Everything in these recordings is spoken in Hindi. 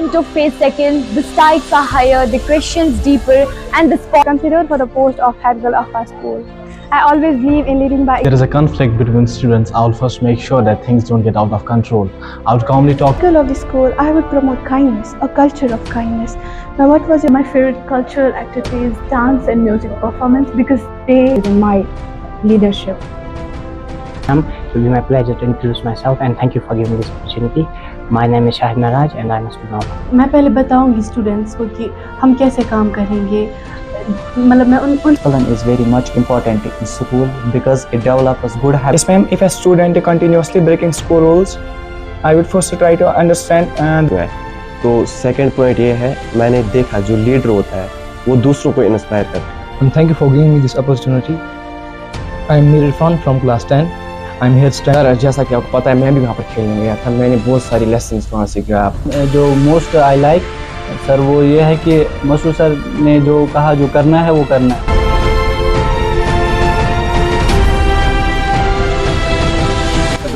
student to face second, the stakes are higher, the questions deeper, and the spot considered for the post of head girl of our school. I always believe in leading by there is a conflict between students. I will first make sure that things don't get out of control. I would calmly talk. Girl of the school, I would promote kindness, a culture of kindness. Now, what was my favorite cultural activities? Dance and music performance, because they in my leadership. It will be my pleasure to introduce myself and thank you for giving me this opportunity. My name is Shahid Mehraj and I am a student of. मैं पहले बताऊंगी स्टूडेंट्स को कि हम कैसे काम करेंगे. मतलब मैं उन Discipline is very much important in school because it develops good habits. Yes, ma'am. If a student continuously breaking school rules, I would first try to understand and. तो सेकंड पॉइंट ये है, मैंने देखा जो लीडर होता है वो दूसरों को इंस्पायर करता है. And thank you for giving me this opportunity. I am Mir Irfan from class 10. I am here to stand. जैसा कि आपको पता है मैं भी वहाँ पर खेलने गया था. मैंने बहुत सारी लेसन्स वहाँ से किया. जो मोस्ट आई लाइक सर वो ये है कि मसूद सर ने जो कहा जो करना है वो करना है.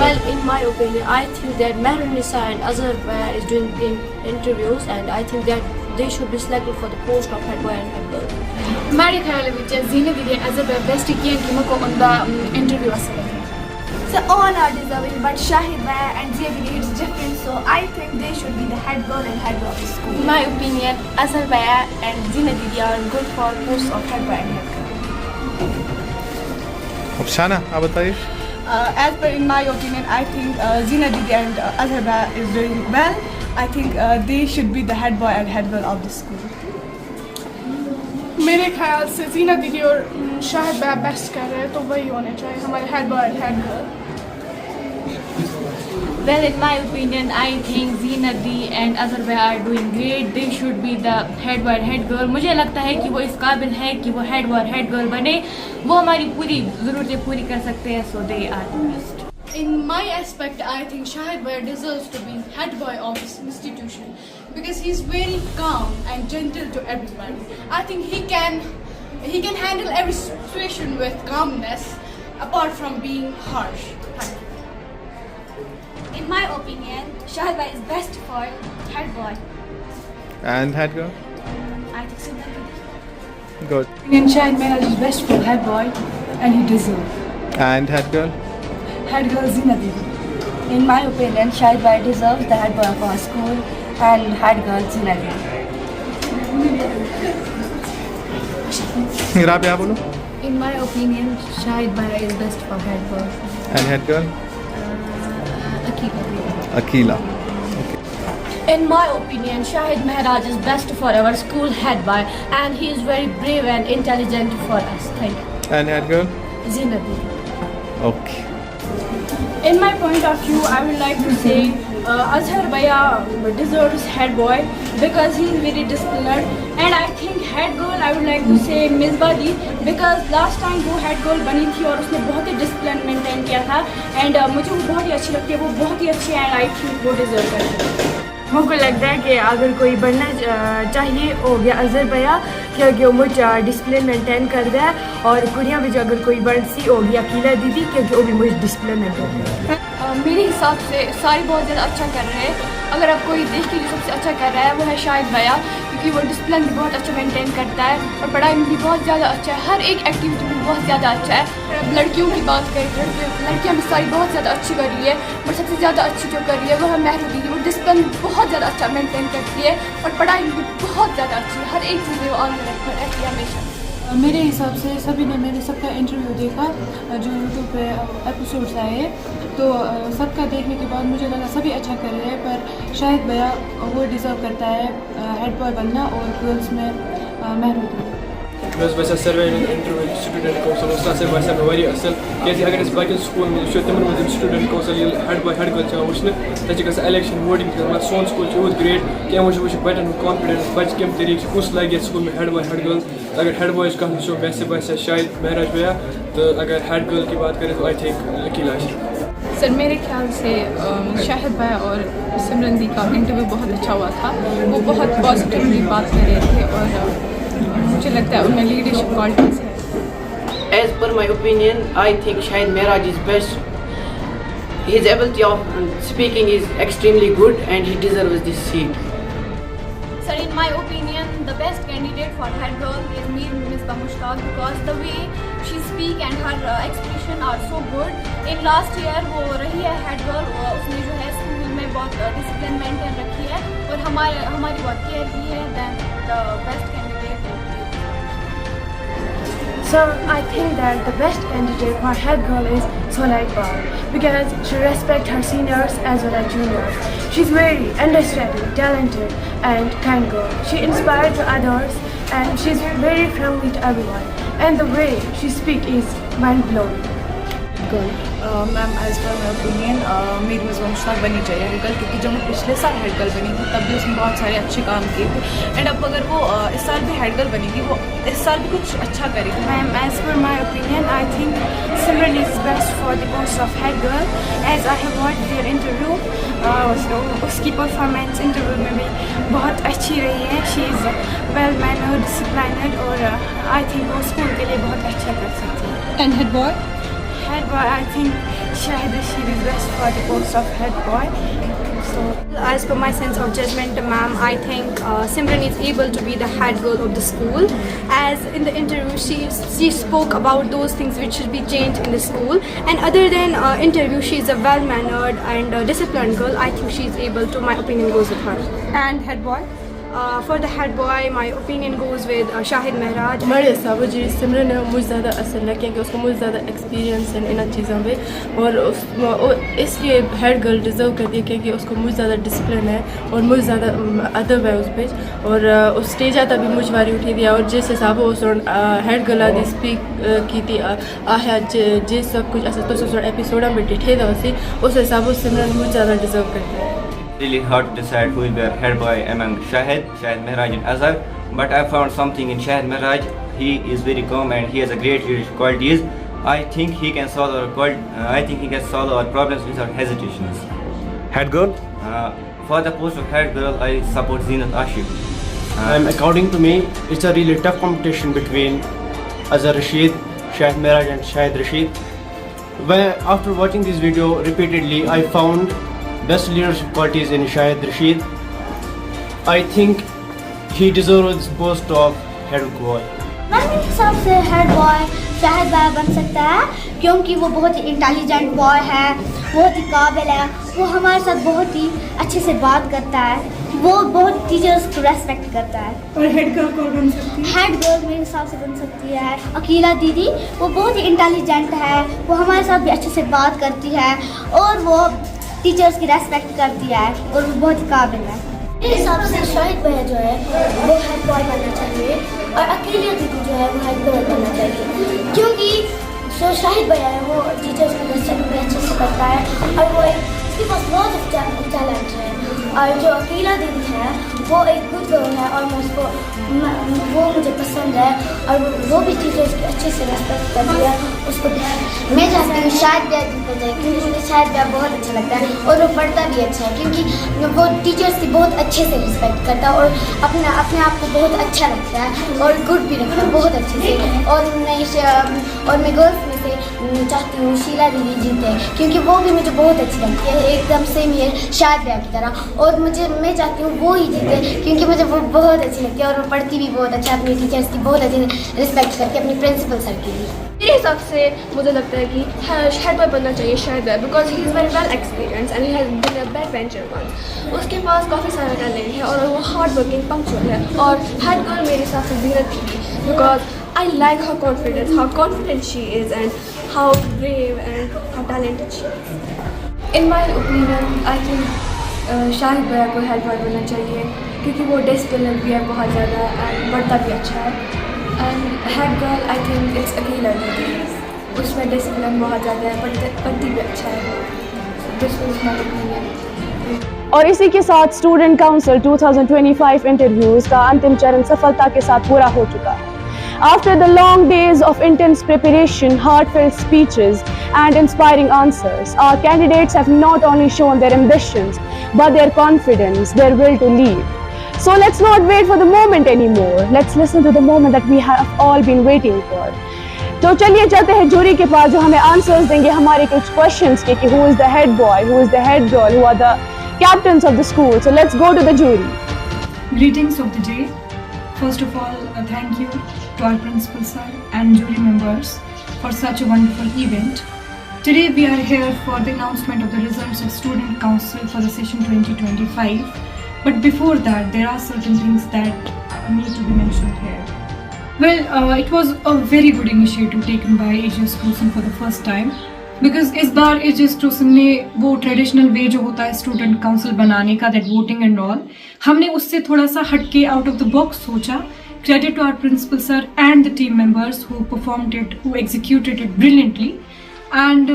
Well, in my opinion, I think that Mehrun Nisa and Azhar is doing interviews, and I think that they should be selected for the post of head boy and head girl. हमारे ख्याल में ज़ीनत दीदी अज़हर बेस्ट किए कि मुझको उनका इंटरव्यू असल. So all are deserving, but Shahid Bhai and Zia is different, so I think they should be the head girl and head girl of the school. In my opinion, Azhar Bhai and Zina Didi are good for posts of head boy and head girl. Shana, आप बताइए. As per in my opinion, I think Zina Didi and Azhar Bhai is doing well. I think they should be the head boy and head girl of the school. मेरे ख्याल से ज़ीना दीदी और शाहिद भाई बेस्ट कर रहे हैं, तो वही होने चाहिए हमारे head boy and head girl. Well, in my opinion, I think Zina Didi and Azhar Bhai are doing great. They should be the head boy and head girl. मुझे लगता है कि वो इस काबिल है कि वो हेड बॉय और हेड गर्ल बने. वो हमारी पूरी ज़रूरतें पूरी कर सकते हैं. So they are the best. In my aspect, I think Shahid Bhai deserves to be head boy of this institution because he's very calm and gentle to everybody. I think he can handle every situation with calmness, apart from being harsh. Thank you. In my opinion, Shahid Bhai is best for head boy. And head girl? I think Zina Didi. Good. And Shahid Mehraj is best for head boy, and he deserves. And head girl? Head girl Zina Didi. In my opinion, Shahid Bhai deserves the head boy of our school and head girl Zina Didi. Rabia, बोलो. In my opinion, Shahid Bhai is best for head boy. And head girl? Akila. Akila. In my opinion, Shahid Mehraj is best for our school head boy, and he is very brave and intelligent for us. Thank you. And head girl? Zina Didi. Okay. In my point of view, I would like to say Azhar Bhaiya deserves head boy because he is very disciplined, and I think head girl I would like to say Misbah Di because last time वो head girl बनी थी और उसने बहुत ही discipline maintain किया था, and मुझे वो बहुत ही अच्छी लगती है. वो बहुत ही अच्छी है, and I think वो deserve करती है. मुझको लगता है कि अगर कोई बनना चाहिए हो गया अज़हर भैया, क्योंकि वो मुझे डिसिप्लिन मेंटेन कर रहा है, और कुड़ियाँ भी जो अगर कोई बन सी हो गया अकीला दीदी, क्योंकि वो भी मुझे डिसिप्लिन मेंटेन कर रहा है. मेरे हिसाब से सारी बहुत ज़्यादा अच्छा कर रहे हैं. अगर आप कोई देख के जो सबसे अच्छा कर रहा है वो है शाहिद भैया, क्योंकि वो डिसिप्लिन भी बहुत अच्छा मेंटेन करता है और पढ़ाई में भी बहुत ज़्यादा अच्छा है. हर एक एक्टिविटी में बहुत ज़्यादा अच्छा है. अब लड़कियों की बात करें तो लड़कियाँ भी सारी बहुत ज़्यादा अच्छी कर रही है, और सबसे ज़्यादा अच्छी जो कर रही है वो है मेहरू दीदी. वो डिसिप्लिन बहुत ज़्यादा अच्छा मेंटेन करती है और पढ़ाई में भी बहुत ज़्यादा अच्छी है. हर एक चीज़ में वो आगे रखकर रहती है हमेशा. मेरे हिसाब से सभी ने मैंने सबका इंटरव्यू देखा जो यूट्यूब पे एपिसोड्स आए, तो सबका देखने के बाद मुझे लगा सभी अच्छा कर रहे हैं, पर शाहिद भैया वो डिज़र्व करता है हेड बॉय बनना, और गर्ल्स में Mehru. Mēs esam servējis interviju student council, un tas ir vairs ar vairāk asal. Kiesi agar es baigin school में जो तमन में student council ये head boy head girl चाहे उसने तज़ का election voting का मतलब सोन school जो great क्या मुझे बटन confidence बच के तरीके कुछ लगे school में head boy head girl. अगर head boy का जो वैसे शायद मेहराज भैया, तो अगर head girl की बात करें तो I think अकीला है. सर मेरे ख्याल से शाहिद भाई और सिमरन दी का इंटरव्यू बहुत अच्छा हुआ था. वो बहुत पॉजिटिवली बात कर रहे थे और मुझे लगता है उनमें लीडरशिप क्वालिटीज़ है. As per my opinion, I think Shahid Mehraj is best. His ability of speaking is extremely good and he deserves this seat. for head girl is Mir Misbah Mushtaq because the way she speak and her expression are so good. In last year वो रही है head girl, उसने जो है स्कूल में बहुत डिसिप्लिन मेंटेन रखी है और हमारी बहुत केयर की है. Then the best candidate. So I think that the best candidate for head girl is Sonia Iqbal because she respects her seniors as well as juniors. She's very understanding, talented and kind girl. She inspires to others and she's very friendly to everyone. And the way she speaks is mind-blowing. Ma'am as per my opinion Mir Misba Mushtaq बननी चाहिए हेड गर्ल, क्योंकि जब वो पिछले साल हेड गर्ल बनी थी तब भी उसने बहुत सारे अच्छे काम किए थे. एंड अब अगर वो इस साल भी हेड गर्ल बनेगी, वो इस साल भी कुछ अच्छा करेगी. Ma'am as per my opinion I think Simran is best for the post of head girl as I have watched their interview. उसकी परफॉर्मेंस इंटरव्यू में भी बहुत अच्छी रही है. She is well mannered, disciplined और आई थिंक वो स्कूल के लिए बहुत अच्छा कर सकती है. And head boy? Head boy, I think Shahid Rashid is best for the post of head boy. So, as per my sense of judgment, ma'am, I think Simran is able to be the head girl of the school. As in the interview, she spoke about those things which should be changed in the school. And other than interview, she is a well-mannered and disciplined girl. I think she is able to. My opinion goes with her. And head boy? For the head boy, my opinion goes with Shahid Mehraj. हमारे हिसाब से सिमरन है मुझे ज़्यादा असल है क्योंकि उसको मुझे ज़्यादा एक्सपीरियंस है इन चीज़ों में और इसलिए हेड गर्ल डिज़र्व करती है क्योंकि उसको मुझे ज़्यादा डिसिप्लिन है और मुझे ज़्यादा अदब है उस पर. और उस स्टेज आता भी मुझ वारी उठी दिया और जिस हिसाब से उस हेड गर्ल आदि स्पीक की थी आया जिस सब कुछ तो एपिसोड में डिठे था उस हिसाब से सिमरन मुझे ज़्यादा डिज़र्व करती है. Really hard to decide who will be our head boy among Shahid Mehraj and Azhar, but I found something in Shahid Mehraj. He is very calm and he has a great leadership qualities. I think he can solve our problems without hesitations. Head girl? For the post of head girl, I support Zinat Ashif. According to me, it's a really tough competition between Azhar Rashid, Shahid Mehraj and Shahid Rashid. After watching this video repeatedly, I found best leadership qualities in Shahid Rashid. I think he deserves this post of head boy. मेरे हिसाब से हेड बॉय शाहिद भाई बन सकता है क्योंकि वो बहुत ही इंटेलिजेंट बॉय है, बहुत ही काबिल है. वो हमारे साथ बहुत ही अच्छे से बात करता है, वो बहुत टीचर्स को रेस्पेक्ट करता है. और हेड गर्ल कौन बन सकती है? हेड गर्ल मेरे हिसाब से बन सकती है अकीला दीदी. वो बहुत ही इंटेलिजेंट है, वो हमारे साथ भी अच्छे से बात करती है और वो टीचर्स की रेस्पेक्ट करती है और वो बहुत ही काबिल है. मेरे हिसाब से शाहिद भैया जो है वो हेड बॉय बनना चाहिए और अकेले दीदी जो है वो हेड गर्ल बनना चाहिए क्योंकि जो शाहिद भैया है वो टीचर्स की रेस्पेक्ट भी अच्छे से करता है और वो उसके पास बहुत टैलेंट है. और जो अकेला दीदी है वो एक गुड गर्ल है और वो मुझे पसंद है और वो भी टीचर्स की अच्छे से रेस्पेक्ट करती है उसको. मैं चाहती हूँ शायद भैया जीतना चाहिए क्योंकि मुझे शायद भैया बहुत अच्छा लगता है और वो पढ़ता भी अच्छा है क्योंकि वो टीचर्स की बहुत अच्छे से रिस्पेक्ट करता है और अपने आप को बहुत अच्छा लगता है और गुड भी रखता है बहुत अच्छे से. और मैं गर्ल्स में से चाहती हूँ शीला दीदी जीते क्योंकि वो भी मुझे बहुत अच्छी लगती है एकदम सेम ही शायद भैया की तरह. और मैं चाहती हूँ वो ही जीते क्योंकि मुझे वो बहुत अच्छी लगती है और वो पढ़ती भी बहुत अच्छा, अपने टीचर्स की बहुत अच्छी रिस्पेक्ट करती है, अपनी प्रिंसिपल सर की भी. मेरे हिसाब से मुझे लगता है कि हेड बॉय बनना चाहिए शायद because he is very well experience and he has been a back bencher once. उसके पास काफ़ी सारा टैलेंट है और वो हार्ड वर्किंग पंक्चुअल है. और हेड गर्ल मेरे हिसाब से जीनत थी because I like her confidence, how confident she is and how brave and how talented she is. In my opinion, I think Shahid भैया को हेड बॉय बनना चाहिए क्योंकि वो डिसिप्लिन भी है बहुत ज़्यादा एंड पढ़ता भी अच्छा है. And head girl I think it's Akila दीदी, उसमें डिसिप्लिन बहुत ज़्यादा है, पढ़ती भी अच्छा है. This is my opinion. और इसी के साथ स्टूडेंट काउंसिल 2025 इंटरव्यूज का अंतिम चरण सफलता के साथ पूरा हो चुका है. After the long days of intense preparation, heartfelt speeches and inspiring answers, our candidates have not only shown their ambitions, but their confidence, their will to lead. So let's not wait for the moment anymore. Let's listen to the moment that we have all been waiting for. तो चलिए चलते हैं जूरी के पास जो हमें आंसर्स देंगे हमारे कुछ क्वेश्चंस के कि who is the head boy, who is the head girl, who are the captains of the school. So let's go to the jury. Greetings of the day. First of all, thank you to our principal sir and jury members for such a wonderful event. Today we are here for the announcement of the results of Student Council for the session 2025. But before that, there are certain things that need to be mentioned here. Well, it was a very good initiative taken by AGS Cruson for the first time. Because इस बार AGS Cruson ने वो ट्रेडिशनल वे जो होता है स्टूडेंट काउंसिल बनाने का, दैट वोटिंग एंड ऑल, हमने उससे थोड़ा सा हटके आउट ऑफ द बॉक्स सोचा. Credit to our principal sir and the team members who performed it, who executed it brilliantly. And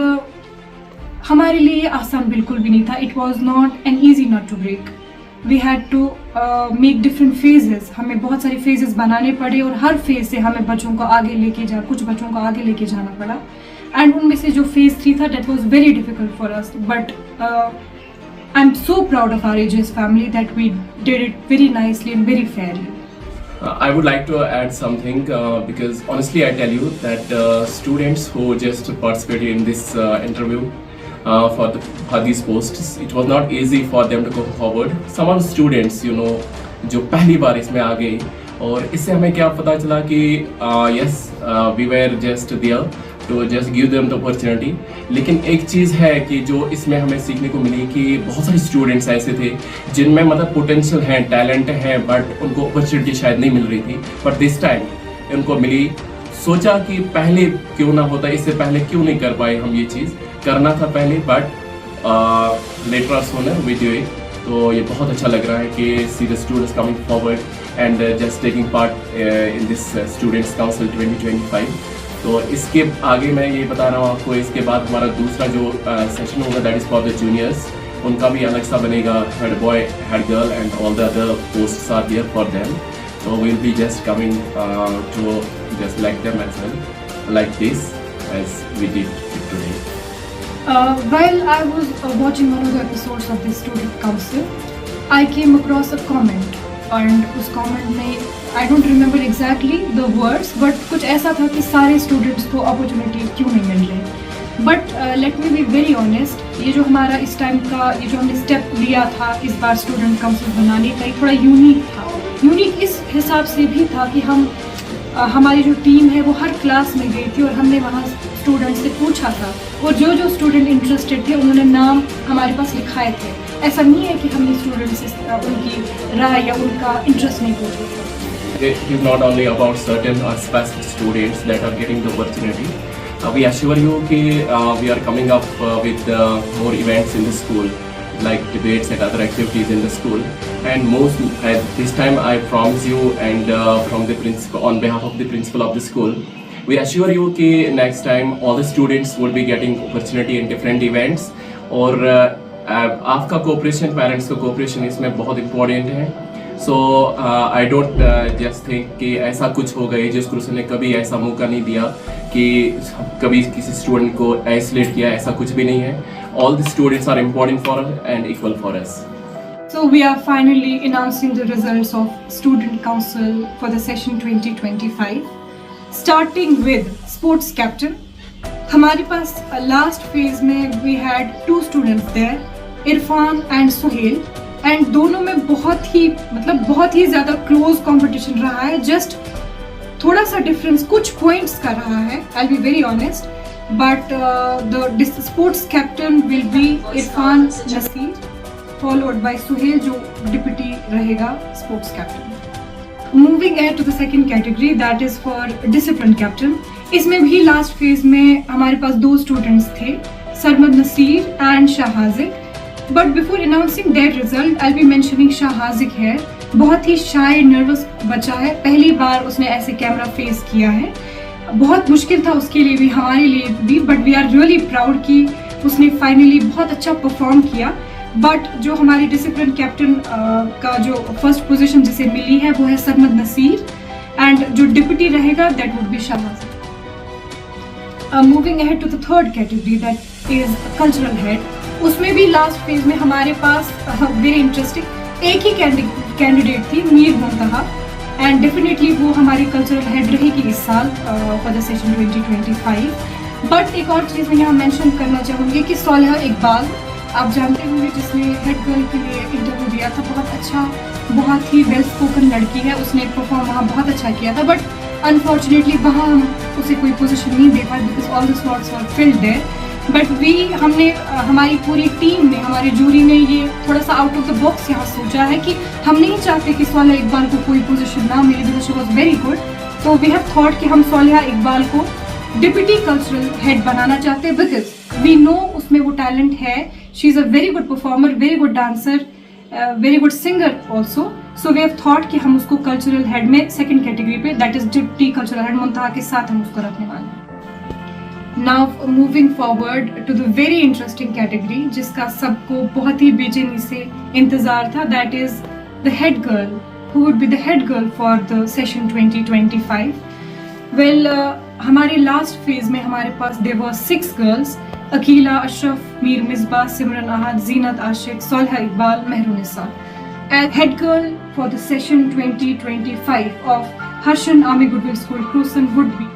हमारे लिए ये आसान बिल्कुल भी नहीं था. It was not an easy nut to break. We had to make different phases. हमें बहुत सारे फेजेस बनाने पड़े और हर फेज से हमें बच्चों को आगे लेके कुछ बच्चों को आगे लेके जाना पड़ा. एंड उनमें से जो फेज 3 था, that was very difficult for us, but I'm so proud of our AGS family that we did it very nicely and very fairly. I would like to add something because honestly I tell you that students who just participated in this interview for these posts, it was not easy for them to go forward. Some of the students, you know, जो पहली बार इसमें आ गए, और इससे हमें क्या पता चला कि yes, we were just there to just give them the opportunity. लेकिन एक चीज़ है कि जो इसमें हमें सीखने को मिली कि बहुत सारे स्टूडेंट्स ऐसे थे जिनमें मतलब पोटेंशियल है, टैलेंट है, बट उनको अपॉर्चुनिटी शायद नहीं मिल रही थी. बट दिस टाइम उनको मिली. सोचा कि पहले क्यों ना होता, इससे पहले क्यों नहीं कर पाए हम ये चीज़. करना था पहले, but later sooner we do it. तो ये बहुत अच्छा लग रहा है कि see the students coming forward and just taking part in this students council 2025. तो इसके आगे मैं ये बता रहा हूँ आपको, इसके बाद हमारा दूसरा जो सेशन होगा that is for the juniors. उनका भी अलग सा बनेगा, head boy, head girl and all the other posts are there for them. So we'll be just coming to just like them as well, like this as we did today. While I was watching one of the episodes of the Student Council, I came across a comment, and उस comment में I don't remember exactly the words, but कुछ ऐसा था कि सारे students को opportunity क्यों नहीं मिल रही. But let me be very honest, ये जो हमारा इस टाइम का ये जो हमने स्टेप लिया था इस बार स्टूडेंट काउंसिल बनाने का, ये थोड़ा यूनिक था. यूनिक इस हिसाब से भी था कि हम हमारी जो टीम है वो हर क्लास में गई थी और हमने वहाँ स्टूडेंट से पूछा था, और जो जो स्टूडेंट इंटरेस्टेड थे उन्होंने नाम हमारे पास लिखाए थे. ऐसा नहीं है कि हमने स्टूडेंट से उनकी राय या उनका इंटरेस्ट नहीं पूछा था. It is not only about certain or specific students that are getting the opportunity. We assure you that we are coming up with more events in the school, like debates and other activities in the school. And most at this time, I promise you, and from the principal, on behalf of the principal of the school, we assure you that next time all the students will be getting opportunity in different events. और आपका cooperation, parents का cooperation इसमें बहुत important है. So I don't just think कि ऐसा कुछ होगा. AGS Cruson ने कभी ऐसा मौका नहीं दिया कि कभी किसी स्टूडेंट को आइसोलेट किया, ऐसा कुछ भी नहीं है. All the students are important for us and equal for us. So we are finally announcing the results of Student Council for the session 2025. Starting with sports captain. हमारे पास last phase में we had 2 students there, Irfan and Suhel. And दोनों में बहुत ही ज़्यादा क्लोज कंपटीशन रहा है. जस्ट थोड़ा सा डिफरेंस कुछ पॉइंट्स का रहा है, I be very honest. But the sports captain will be Irfan Nasir, followed by Suhail जो डिप्टी रहेगा sports captain. Moving at to the second category, that is for discipline captain. इसमें भी लास्ट फेज में हमारे पास 2 स्टूडेंट्स थे, Sarmad Nasir and Shahajik. But before announcing their result, I'll be mentioning Shahazik here. बहुत ही शाय, नर्वस बच्चा है. पहली बार उसने ऐसे कैमरा फेस किया है. बहुत मुश्किल था उसके लिए भी, हमारे लिए भी. But we are really proud कि उसने फाइनली बहुत अच्छा परफॉर्म किया. बट जो हमारी डिसिप्लिन कैप्टन का जो फर्स्ट पोजीशन जिसे मिली है वो है सरमद नसीर, एंड जो डिप्टी रहेगा that would be Shahjik. Moving ahead to the third category, that is cultural head. उसमें भी लास्ट फेज में हमारे पास वेरी इंटरेस्टिंग एक ही कैंडिडेट थी, मीर मुंतहा, एंड डेफिनेटली वो हमारी कल्चरल हेड रहेगी इस साल फॉर द सेशन 2025. बट एक और चीज़ मैं यहाँ मेंशन करना चाहूँगी कि सोलह इकबाल आप जानते होंगे जिसने हेड गर्ल के लिए इंटरव्यू दिया था, बहुत अच्छा, बहुत ही वेल स्पोकन लड़की है, उसने परफॉर्म वहाँ बहुत अच्छा किया था, बट अनफॉर्चुनेटली वहाँ हम उसे कोई पोजीशन नहीं दे पाए because all the slots were filled there. But हमने हमारी पूरी टीम ने, हमारी जूरी ने ये थोड़ा सा आउट ऑफ द बॉक्स यहाँ सोचा है कि हम नहीं चाहते कि सोलिहा इकबाल को कोई पोजीशन ना मिले because she was very good. तो वी हैव थॉट कि हम सोलिहा इकबाल को डिप्टी कल्चरल हेड बनाना चाहते हैं बिकॉज वी नो उसमें वो टैलेंट है। She is a very good performer, very good dancer, very good singer also. So we have thought कि हम उसको कल्चरल हेड में सेकंड कैटेगरी पे, that is deputy cultural head Muntaha के साथ हम उसको रखने वाले हैं। Now moving forward to the very interesting category जिसका सबको बहुत ही बेचैनी से इंतजार था, that is the head girl, who would be the head girl for the session 2025। Well, हमारे लास्ट फेज में हमारे पास there were 6 girls, Akila, Ashraf, Mir Misbah, Simran Ahad, Zeenat Ashiq, Soliha Iqbal, Mehrunisa. As head girl for the session 2025 of Harshan Army Goodwill School, Cruson would be